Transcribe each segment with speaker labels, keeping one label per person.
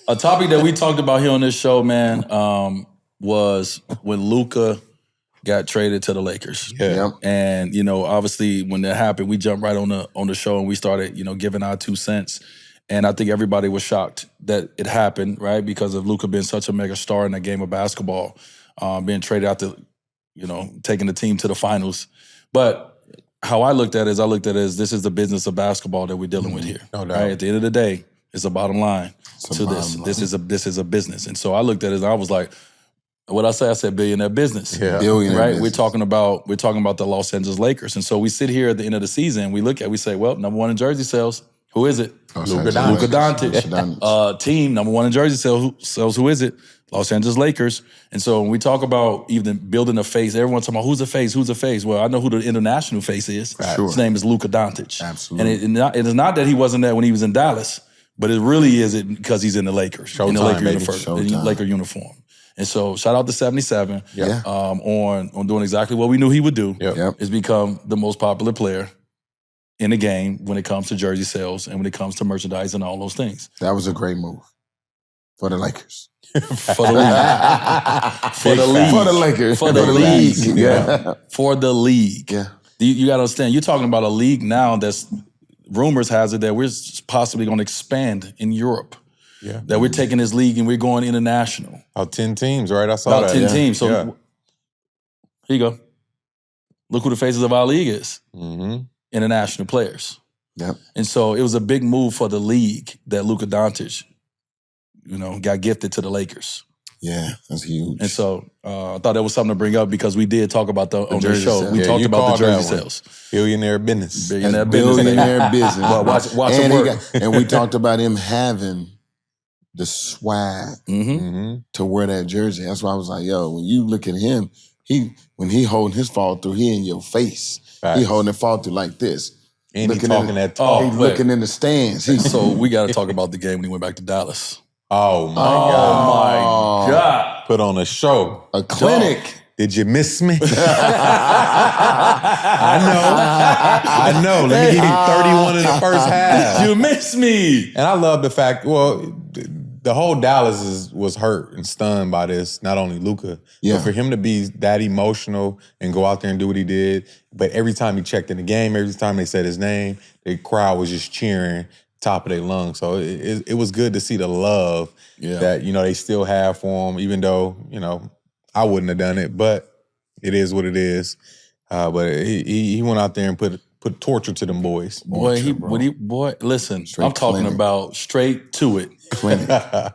Speaker 1: A topic that we talked about here on this show, man, was when Luka got traded to the Lakers.
Speaker 2: Yeah.
Speaker 1: And, obviously when that happened, we jumped right on the show and we started, giving our 2 cents. And I think everybody was shocked that it happened, right? Because of Luka being such a mega star in the game of basketball, being traded out to, taking the team to the finals. But how I looked at it is this is the business of basketball that we're dealing with here.
Speaker 2: No doubt.
Speaker 1: Right? At the end of the day, it's a bottom line to this.
Speaker 3: line.
Speaker 1: This is a business. And so I looked at it and I was like, what I said billionaire business.
Speaker 2: Yeah.
Speaker 3: Billionaire
Speaker 1: Right?
Speaker 3: business.
Speaker 1: We're talking about the Los Angeles Lakers. And so we sit here at the end of the season, we say, well, number one in jersey sales, who is it?
Speaker 3: Luka
Speaker 1: Doncic. Team, number one in jersey sales, who is it? Los Angeles Lakers. And so when we talk about even building a face, everyone's talking about who's the face? Well, I know who the international face is.
Speaker 3: Sure.
Speaker 1: His name is Luka Doncic.
Speaker 3: Absolutely.
Speaker 1: And it is not that he wasn't there when he was in Dallas, but it really is because he's in the Lakers. In the
Speaker 2: Showtime,
Speaker 1: Laker uniform. And so shout out to 77
Speaker 3: Yeah.
Speaker 1: on doing exactly what we knew he would do.
Speaker 3: Yep.
Speaker 1: Is become the most popular player in the game when it comes to jersey sales and when it comes to merchandise and all those things.
Speaker 3: That was a great move for the Lakers.
Speaker 1: For the league.
Speaker 3: For the Lakers.
Speaker 1: For the league.
Speaker 3: Yeah.
Speaker 1: For the league.
Speaker 3: Yeah.
Speaker 1: You got to understand, you're talking about a league now that's, rumors has it that we're possibly going to expand in Europe.
Speaker 2: Yeah.
Speaker 1: That we're taking this league and we're going international.
Speaker 2: About 10 teams, right? I saw
Speaker 1: About
Speaker 2: that.
Speaker 1: 10 teams. So
Speaker 2: Yeah.
Speaker 1: here you go. Look who the faces of our league is.
Speaker 2: Mm-hmm.
Speaker 1: International players.
Speaker 3: Yep.
Speaker 1: And so it was a big move for the league that Luka Doncic, got gifted to the Lakers.
Speaker 3: Yeah, that's huge.
Speaker 1: And so I thought that was something to bring up because we did talk about on the
Speaker 3: jersey
Speaker 1: show.
Speaker 3: sales.
Speaker 1: We
Speaker 2: Yeah,
Speaker 1: talked
Speaker 2: you
Speaker 1: about the
Speaker 2: called that
Speaker 1: jersey
Speaker 2: one.
Speaker 1: sales.
Speaker 2: Billionaire business.
Speaker 1: Billionaire
Speaker 3: That's
Speaker 1: business.
Speaker 3: billionaire business.
Speaker 1: Well, watch
Speaker 3: and,
Speaker 1: him work.
Speaker 3: and we talked about him having the swag
Speaker 1: Mm-hmm.
Speaker 2: Mm-hmm.
Speaker 3: to wear that jersey. That's why I was like, yo, when you look at him, when he holding his fall through, he in your face.
Speaker 2: Facts.
Speaker 3: He holding it fall through like this.
Speaker 2: And he
Speaker 3: Looking
Speaker 2: talking
Speaker 3: in-
Speaker 2: that talk.
Speaker 3: He's looking in the stands. He's
Speaker 1: So we got to talk about the game when he went back to Dallas.
Speaker 2: Oh, my
Speaker 1: Oh,
Speaker 2: God.
Speaker 1: my God.
Speaker 2: Put on a show.
Speaker 3: a clinic.
Speaker 2: Did you miss me? I know. Let me give you 31 in the first half.
Speaker 1: You miss me.
Speaker 2: And I love the fact, the whole Dallas was hurt and stunned by this, not only Luka,
Speaker 3: Yeah.
Speaker 2: but for him to be that emotional and go out there and do what he did. But every time he checked in the game, every time they said his name, the crowd was just cheering top of their lungs. So it was good to see the love that, they still have for him, even though, I wouldn't have done it, but it is what it is. But he went out there and put torture to them boys.
Speaker 1: Boy, listen,
Speaker 3: Straight
Speaker 1: I'm talking
Speaker 3: clinic.
Speaker 1: about straight to it.
Speaker 3: Clinic.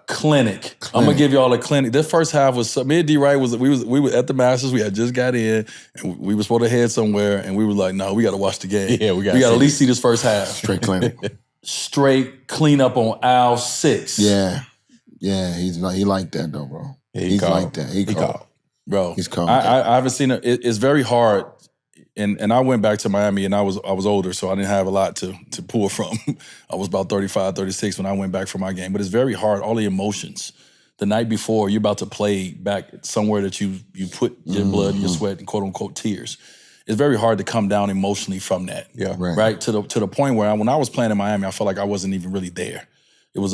Speaker 1: Clinic. I'm gonna give y'all a clinic. This first half was me and D Wright we were at the Masters. We had just got in, and we were supposed to head somewhere, and we were like, no, we got to watch the game.
Speaker 2: Yeah, we gotta
Speaker 1: we got to
Speaker 2: see
Speaker 1: at least see this first half.
Speaker 3: Straight clinic.
Speaker 1: Straight cleanup on aisle 6.
Speaker 3: Yeah. Yeah, he like that though, bro.
Speaker 2: Yeah, he
Speaker 3: he's
Speaker 2: called.
Speaker 3: like that. He called.
Speaker 1: Bro.
Speaker 3: He's calm.
Speaker 1: I haven't seen it. It's very hard. And I went back to Miami and I was older, so I didn't have a lot to pull from. I was about 35, 36 when I went back for my game. But it's very hard, all the emotions. The night before, you're about to play back somewhere that you put your blood and your sweat and quote unquote tears. It's very hard to come down emotionally from that.
Speaker 2: Yeah.
Speaker 1: Right? To the point where when I was playing in Miami, I felt like I wasn't even really there. It was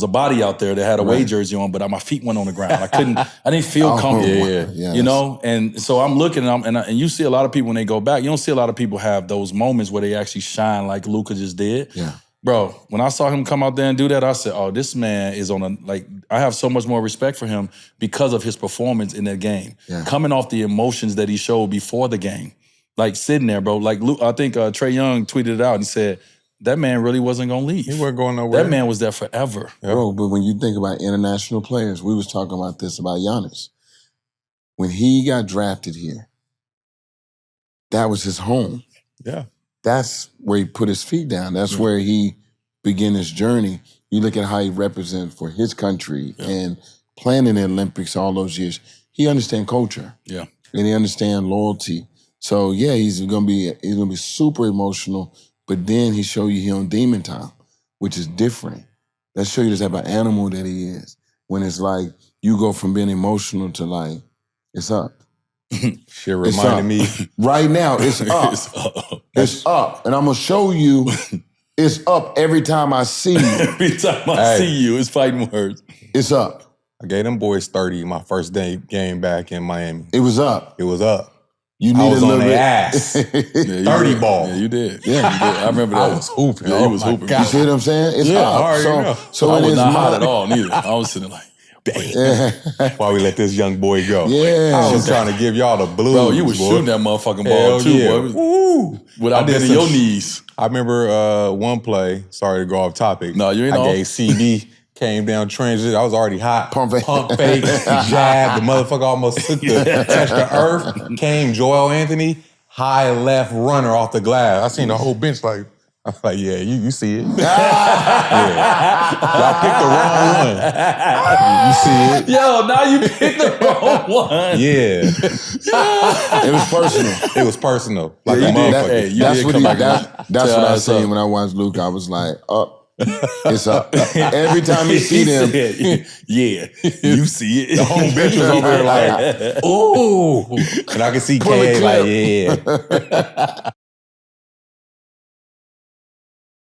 Speaker 1: a body out there that had a away jersey on, but my feet went on the ground. I didn't feel comfortable.
Speaker 3: Yeah,
Speaker 1: And so I'm looking and you see a lot of people when they go back, you don't see a lot of people have those moments where they actually shine like Luka just did.
Speaker 3: Yeah.
Speaker 1: Bro, when I saw him come out there and do that, I said, oh, this man is I have so much more respect for him because of his performance in that game.
Speaker 3: Yeah.
Speaker 1: Coming off the emotions that he showed before the game. Like sitting there, bro. Like I think Trey Young tweeted it out and he said, that man really wasn't going to leave.
Speaker 2: He wasn't going nowhere.
Speaker 1: That man was there forever.
Speaker 3: Bro, but when you think about international players, we was talking about this about Giannis. When he got drafted here, that was his home.
Speaker 2: Yeah.
Speaker 3: That's where he put his feet down. That's where he began his journey. You look at how he represented for his country and playing in the Olympics all those years. He understands culture.
Speaker 1: Yeah.
Speaker 3: And he understands loyalty. So yeah, he's gonna be super emotional, but then he show you he on demon time, which is different. That show you the type of animal that he is. When it's like you go from being emotional to like, it's up.
Speaker 2: Shit reminded me.
Speaker 3: Right now, it's up.
Speaker 1: It's up.
Speaker 3: It's up. And I'm gonna show you It's up every time I see you.
Speaker 1: Every time I see you, it's fighting words.
Speaker 3: It's up.
Speaker 2: I gave them boys 30 my first day game back in Miami.
Speaker 3: It was up.
Speaker 2: It was up.
Speaker 3: You need
Speaker 2: I was
Speaker 3: a little
Speaker 2: on
Speaker 3: bit.
Speaker 2: their ass. 30 ball.
Speaker 1: Yeah, you did. Yeah, you did. I remember that.
Speaker 2: I was hooping.
Speaker 1: Yeah,
Speaker 2: Oh
Speaker 1: you was
Speaker 2: my
Speaker 1: hooping.
Speaker 2: God.
Speaker 3: You see what I'm saying? It's
Speaker 2: Yeah, I
Speaker 3: up.
Speaker 2: already know.
Speaker 3: So
Speaker 1: I
Speaker 3: it
Speaker 1: was
Speaker 3: is
Speaker 1: not hot at
Speaker 3: mine.
Speaker 1: all, neither. I was sitting like,
Speaker 2: Damn. Why we let this young boy go?
Speaker 3: Yeah.
Speaker 2: I was trying to give y'all the blues,
Speaker 1: bro, you was
Speaker 2: boy.
Speaker 1: shooting that motherfucking
Speaker 2: Hell
Speaker 1: ball too,
Speaker 2: yeah.
Speaker 1: boy.
Speaker 2: Woo.
Speaker 1: Without
Speaker 2: I did
Speaker 1: bending
Speaker 2: some
Speaker 1: your
Speaker 2: sh-
Speaker 1: knees.
Speaker 2: I remember one play, sorry to go off topic.
Speaker 1: No, you ain't
Speaker 2: I
Speaker 1: off.
Speaker 2: gave CB, came down transit. I was already hot.
Speaker 3: Pump fake.
Speaker 2: fake, jab. The motherfucker almost touched the earth. Came Joel Anthony, high left runner off the glass. I seen the whole bench like, I was like, yeah, you see it. Yeah. Y'all picked the wrong one. You see it.
Speaker 1: Yo, now you picked the wrong one.
Speaker 2: Yeah.
Speaker 3: It was personal.
Speaker 2: It was personal. Like
Speaker 1: Yeah,
Speaker 2: a
Speaker 1: you did.
Speaker 2: motherfucker.
Speaker 1: Hey, you
Speaker 3: That's
Speaker 1: did
Speaker 3: what
Speaker 1: come
Speaker 3: he.
Speaker 1: back and
Speaker 3: That's
Speaker 1: tell
Speaker 3: what I
Speaker 1: us
Speaker 3: seen
Speaker 1: up.
Speaker 3: when I watched Luka. I was like, up. It's up. Every time you see them,
Speaker 1: said, yeah, you see it.
Speaker 2: The whole bench was over there like, ooh. And I could see
Speaker 3: Pull a
Speaker 2: K
Speaker 3: clip.
Speaker 2: like, yeah.